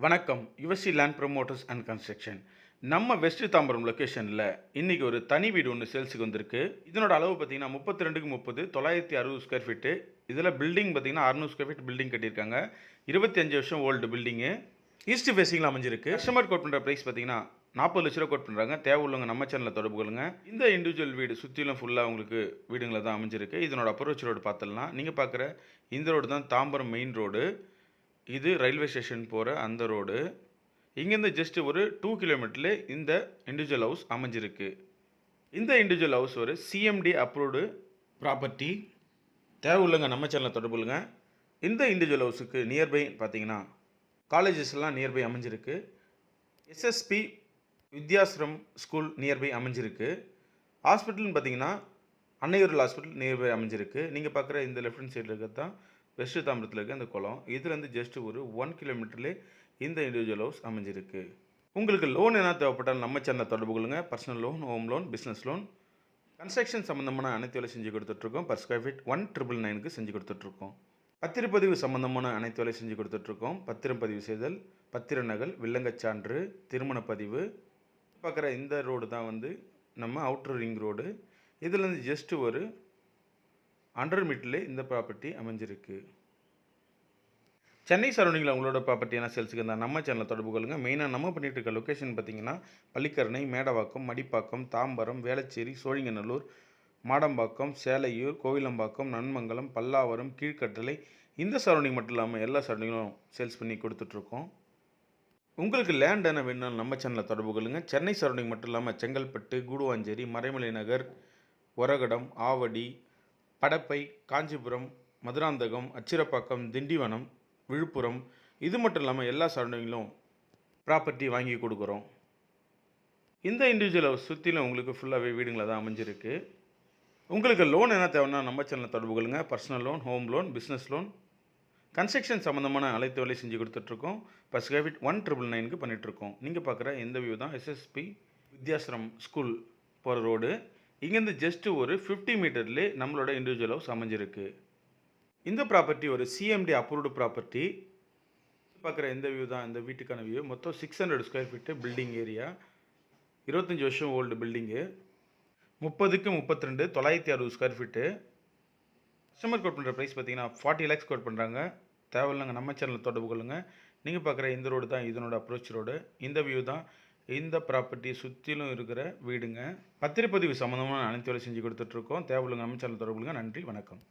வணக்கம். Yuvasri land promoters and construction. நம்ம west Tambaram லொக்கேஷனில் இன்றைக்கி ஒரு தனி வீடு ஒன்று சேல்ஸுக்கு வந்திருக்கு. இதனோட அளவு பார்த்தீங்கன்னா 32க்கு 30 960 ஸ்கொயர் ஃபீட்டு. இதில் பில்டிங் பார்த்தீங்கன்னா 600 ஸ்கொயர் ஃபீட் பில்டிங் கட்டியிருக்காங்க. 25 வருஷம் ஓல்டு பில்டிங்கு. ஈஸ்ட் ஃபேஸிங்கில் அமைஞ்சிருக்கு. கஸ்டமர் கோட் பண்ணுற ப்ரைஸ் பார்த்தீங்கன்னா 40 லட்ச ரூபா கோட் பண்ணுறாங்க. தேவை உள்ளவங்க நம்ம சேனலில் தொடர்பு கொள்ளுங்க. இந்த இண்டிவிஜுவல் வீடு சுற்றிலும் ஃபுல்லாக உங்களுக்கு வீடுங்களை தான் அமைஞ்சிருக்கு. இதனோட அப்ரோச் ரோடு பார்த்தலாம். நீங்கள் பார்க்குற இந்த ரோடு தான் தாம்பரம் மெயின் ரோடு. இது ரயில்வே ஸ்டேஷன் போகிற அந்த ரோடு. இங்கேருந்து ஜஸ்ட் ஒரு 2 கிலோமீட்டரில் இந்த இண்டிவிஜுவல் ஹவுஸ் அமைஞ்சிருக்கு. இந்த இண்டிவிஜுவல் ஹவுஸ் ஒரு சிஎம்டி அப்ரூவ்டு ப்ராப்பர்ட்டி. தேவை உள்ளங்க நம்ம சேனலில் தொடர்பு கொள்ளுங்க. இந்த இண்டிவிஜுவல் ஹவுஸுக்கு நியர்பை பார்த்தீங்கன்னா காலேஜஸ் எல்லாம் நியர்பை அமைஞ்சிருக்கு. எஸ்எஸ்பி வித்யாஸ்ரம் ஸ்கூல் நியர்பை அமைஞ்சிருக்கு. ஹாஸ்பிட்டல்னு பார்த்தீங்கன்னா அன்னையூரில் ஹாஸ்பிட்டல் நியர்பை அமைஞ்சிருக்கு. நீங்கள் பார்க்குற இந்த லெஃப்ட் ஹேண்ட் சைடில் இருக்கிறது தான் வெஸ்ட் தாம்பரத்தில் இருக்க அந்த குளம். இதுலேருந்து ஜஸ்ட் ஒரு 1 கிலோமீட்டர்லேயே இந்த இண்டிவிஜுவல் ஹவுஸ் அமைஞ்சிருக்கு. உங்களுக்கு லோன் என்ன தேவைப்பட்டாலும் நம்ம சேனலை தொடர்பு கொள்ளுங்க. Personal loan, home loan, business loan, construction சம்மந்தமான அனைத்து வேலை செஞ்சு கொடுத்துட்ருக்கோம். பர் ஸ்கொயர் ஃபீட் 1999க்கு செஞ்சு கொடுத்துட்ருக்கோம். பத்திரப்பதிவு சம்மந்தமான அனைத்து வேலை செஞ்சு கொடுத்துட்ருக்கோம். பத்திரம் பதிவு செய்தல், பத்திர நகல், வில்லங்கச்சான்று, திருமண பதிவு. பார்க்குற இந்த ரோடு தான் வந்து நம்ம அவுட்டர் ரிங் ரோடு. இதுலேருந்து ஜஸ்ட் ஒரு 100 மீட்டர்லேயே இந்த ப்ராப்பர்ட்டி அமைஞ்சிருக்கு. சென்னை சரௌண்டிங்கில் உங்களோட ப்ராப்பர்ட்டி என்ன சேல்ஸுக்கு இருந்தால் நம்ம சேனலில் தொடர்பு கொள்ளுங்கள். மெயினாக நம்ம பண்ணிகிட்டு இருக்க லொக்கேஷன் பார்த்தீங்கன்னா பள்ளிக்கரணை, மேடவாக்கம், மடிப்பாக்கம், தாம்பரம், வேளச்சேரி, சோழிங்கநல்லூர், மாடம்பாக்கம், சேலையூர், கோவிலம்பாக்கம், நன்மங்கலம், பல்லாவரம், கீழ்கட்டளை, இந்த சரௌண்டிங் மட்டும் இல்லாமல் எல்லா சரௌண்டிங்களும் சேல்ஸ் பண்ணி கொடுத்துட்ருக்கோம். உங்களுக்கு லேண்ட் என்ன வேணும்னாலும் நம்ம சேனலில் தொடர்பு கொள்ளுங்கள். சென்னை சரௌண்டிங் மட்டும் இல்லாமல் செங்கல்பட்டு, கூடுவாஞ்சேரி, மறைமலை நகர், ஒரகடம், ஆவடி, படப்பை, காஞ்சிபுரம், மதுராந்தகம், அச்சிரப்பாக்கம், திண்டிவனம், விழுப்புரம், இது மட்டும் இல்லாமல் எல்லா சரௌண்டிங்கிலும் ப்ராப்பர்ட்டி வாங்கி கொடுக்குறோம். இந்த இண்டிவிஜுவல் ஹவுஸ் சுற்றிலும் உங்களுக்கு ஃபுல்லாகவே வீடுங்களை தான் அமைஞ்சிருக்கு. உங்களுக்கு லோன் என்ன தேவைன்னா நம்ம சேனலில் தொடர்பு கொள்ளுங்க. Personal loan, home loan, business loan, construction சம்மந்தமான அனைத்து வேலையும் செஞ்சு கொடுத்துட்ருக்கோம். பர் ஸ்கொயர் ஃபீட் 1999க்கு பண்ணிகிட்ருக்கோம். நீங்கள் பார்க்குற இந்த வியூ தான் எஸ்எஸ்பி வித்யாஸ்ரம் ஸ்கூல் போகிற ரோடு. இங்கேருந்து ஜஸ்ட் ஒரு 50 மீட்டர்லேயே நம்மளோட இண்டிவிஜுவல் ஹவுஸ் அமைஞ்சிருக்கு. இந்த ப்ராப்பர்ட்டி ஒரு சிஎம்டி அப்ரூவ்டு ப்ராப்பர்ட்டி. பார்க்குற இந்த வியூ தான் இந்த வீட்டுக்கான வியூ. மொத்தம் 600 ஸ்கொயர் ஃபீட்டு பில்டிங் ஏரியா. 25 வருஷம் ஓல்டு பில்டிங்கு. 30க்கு 32 960 ஸ்கொயர் ஃபீட்டு. கஸ்டமர் கோட் பண்ணுற ப்ரைஸ் பார்த்தீங்கன்னா 40 லேக்ஸ் கோட் பண்ணுறாங்க. தேவையில்லைங்க நம்ம சேனலில் தொடர்பு கொள்ளுங்கள். நீங்கள் பார்க்குற இந்த ரோடு தான் இதனோட அப்ரோச் ரோடு. இந்த வியூ தான் இந்த ப்ராப்பர்ட்டி சுற்றிலும் இருக்கிற வீடுங்க. பத்திரப்பதிவு சம்மந்தமான அனைத்து வேலை செஞ்சு கொடுத்துட்ருக்கோம். தேவையில்லைங்க நம்ம சேனல் தொடர்பு கொள்ளுங்கள். நன்றி, வணக்கம்.